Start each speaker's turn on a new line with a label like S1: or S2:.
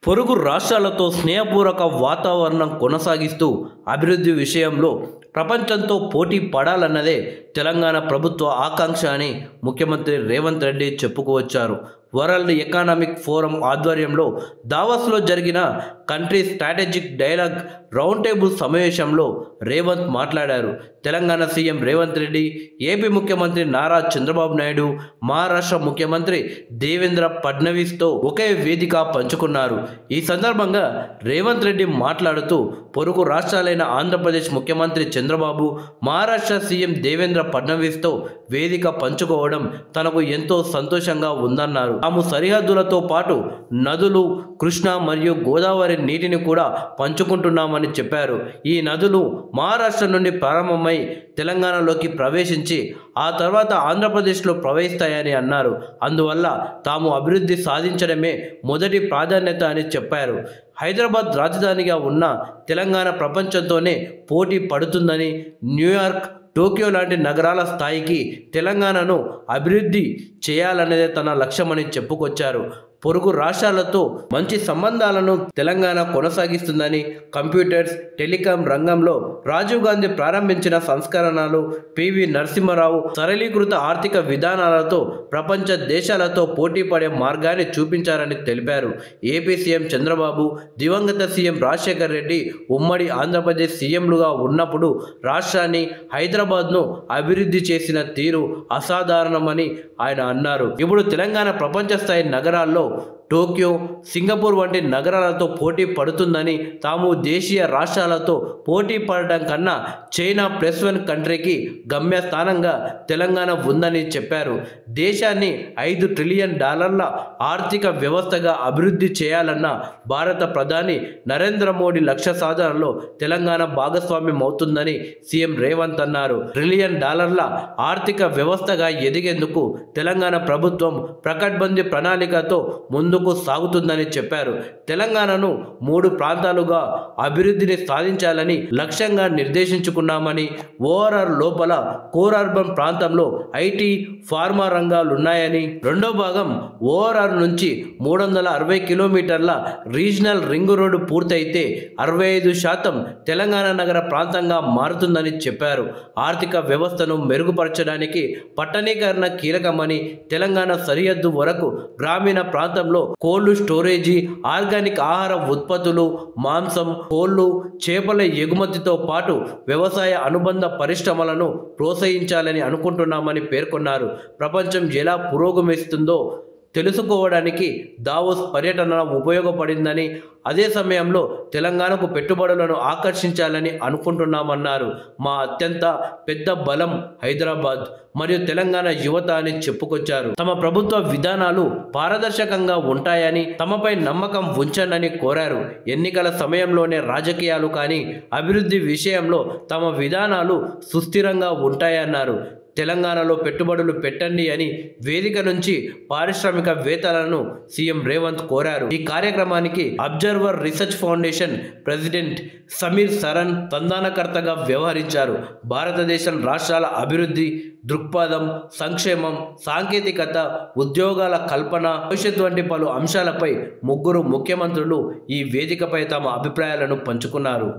S1: పొరుగు రాష్ట్రాలతో స్నేహపూర్వక వాతావరణం కొనసాగిస్తూ అభివృద్ధి విషయంలో ప్రపంచంతో పోటీ పడాలన్నదే తెలంగాణ ప్రభుత్వ ఆకాంక్ష అని ముఖ్యమంత్రి రేవంత్ రెడ్డి చెప్పుకువచ్చారు. వరల్డ్ ఎకనామిక్ ఫోరం ఆధ్వర్యంలో దావోస్లో జరిగిన country strategic dialogue round table సమావేశంలో రేవంత్ మాట్లాడారు. తెలంగాణ సీఎం రేవంత్ రెడ్డి, ఏపీ ముఖ్యమంత్రి నారా చంద్రబాబు నాయుడు, మహారాష్ట్ర ముఖ్యమంత్రి దేవేంద్ర ఫడ్నవీస్తో ఒకే వేదిక పంచుకున్నారు. ఈ సందర్భంగా రేవంత్ రెడ్డి మాట్లాడుతూ పొరుగు రాష్ట్రాలైన ఆంధ్రప్రదేశ్ ముఖ్యమంత్రి చంద్రబాబు, మహారాష్ట్ర సీఎం దేవేంద్ర ఫడ్నవీస్తో వేదిక పంచుకోవడం తనకు ఎంతో సంతోషంగా ఉందన్నారు. తాము సరిహద్దులతో పాటు నదులు కృష్ణ మరియు గోదావరి నీటిని కూడా పంచుకుంటున్నామని చెప్పారు. ఈ నదులు మహారాష్ట్ర నుండి ప్రారంభమై తెలంగాణలోకి ప్రవేశించి ఆ తర్వాత ఆంధ్రప్రదేశ్లో ప్రవహిస్తాయని అన్నారు. అందువల్ల తాము అభివృద్ధి సాధించడమే మొదటి ప్రాధాన్యత అని చెప్పారు. హైదరాబాద్ రాజధానిగా ఉన్న తెలంగాణ ప్రపంచంతోనే పోటీ పడుతుందని, న్యూయార్క్, టోక్యో లాంటి నగరాల స్థాయికి తెలంగాణను అభివృద్ధి చేయాలనేదే తన లక్ష్యమని చెప్పుకొచ్చారు. పొరుగు రాష్ట్రాలతో మంచి సంబంధాలను తెలంగాణ కొనసాగిస్తుందని, కంప్యూటర్స్, టెలికాం రంగంలో రాజీవ్ గాంధీ ప్రారంభించిన సంస్కరణలు, పివి నరసింహారావు సరళీకృత ఆర్థిక విధానాలతో ప్రపంచ దేశాలతో పోటీ పడే మార్గాన్ని చూపించారని తెలిపారు. ఏపీ సీఎం చంద్రబాబు, దివంగత సీఎం రాజశేఖర్ రెడ్డి ఉమ్మడి ఆంధ్రప్రదేశ్ సీఎంలుగా ఉన్నప్పుడు రాష్ట్రాన్ని, హైదరాబాద్ను అభివృద్ధి చేసిన తీరు అసాధారణమని ఆయన అన్నారు. ఇప్పుడు తెలంగాణ ప్రపంచ స్థాయి నగరాల్లో టోక్యో, సింగపూర్ వంటి నగరాలతో పోటీ పడుతుందని, తాము దేశీయ రాష్ట్రాలతో పోటీ పడడం కన్నా చైనా +1 కంట్రీకి గమ్యస్థానంగా తెలంగాణ ఉందని చెప్పారు. దేశాన్ని $5 ట్రిలియన్ ఆర్థిక వ్యవస్థగా అభివృద్ధి చేయాలన్న భారత ప్రధాని నరేంద్ర మోడీ లక్ష్య సాధనలో తెలంగాణ భాగస్వామ్యం అవుతుందని సీఎం రేవంత్ అన్నారు. $1 ట్రిలియన్ ఆర్థిక వ్యవస్థగా ఎదిగేందుకు తెలంగాణ ప్రభుత్వం పకడ్బందీ ప్రణాళికతో ముందుకు సాగుతుందని చెప్పారు. తెలంగాణను 3 ప్రాంతాలుగా అభివృద్ధిని సాధించాలని లక్ష్యంగా నిర్దేశించుకున్నామని, ఓఆర్ఆర్ లోపల కోర్ అర్బన్ ప్రాంతంలో ఐటీ, ఫార్మా రంగాలున్నాయని, రెండో భాగం ఓఆర్ఆర్ నుంచి 360 కిలోమీటర్ల రీజనల్ రింగ్ రోడ్డు పూర్తయితే 65% తెలంగాణ నగర ప్రాంతంగా మారుతుందని చెప్పారు. ఆర్థిక వ్యవస్థను మెరుగుపరచడానికి పట్టణీకరణ కీలకమని, తెలంగాణ సరిహద్దు వరకు గ్రామీణ ప్రాంతంలో కోల్డ్ స్టోరేజీ, ఆర్గానిక్ ఆహార ఉత్పత్తులు, మాంసం, కోళ్లు, చేపల ఎగుమతితో పాటు వ్యవసాయ అనుబంధ పరిశ్రమలను ప్రోత్సహించాలని అనుకుంటున్నామని పేర్కొన్నారు. ప్రపంచం ఎలా పురోగమిస్తుందో తెలుసుకోవడానికి దావోస్ పర్యటన ఉపయోగపడిందని, అదే సమయంలో తెలంగాణకు పెట్టుబడులను ఆకర్షించాలని అనుకుంటున్నామన్నారు. మా అత్యంత పెద్ద బలం హైదరాబాద్ మరియు తెలంగాణ యువత అని చెప్పుకొచ్చారు. తమ ప్రభుత్వ విధానాలు పారదర్శకంగా ఉంటాయని, తమపై నమ్మకం ఉంచండి కోరారు. ఎన్నికల సమయంలోనే రాజకీయాలు కానీ అభివృద్ధి విషయంలో తమ విధానాలు సుస్థిరంగా ఉంటాయన్నారు. తెలంగాణలో పెట్టుబడులు పెట్టండి అని వేదిక నుంచి పారిశ్రామికవేత్తలను సీఎం రేవంత్ కోరారు. ఈ కార్యక్రమానికి Observer Research Foundation president Sameer Saran సంధానకర్తగా వ్యవహరించారు. భారతదేశం రాష్ట్రాల అభివృద్ధి దృక్పథం, సంక్షేమం, సాంకేతికత, ఉద్యోగాల కల్పన, భవిష్యత్ వంటి పలు అంశాలపై 3 ముఖ్యమంత్రులు ఈ వేదికపై తమ అభిప్రాయాలను పంచుకున్నారు.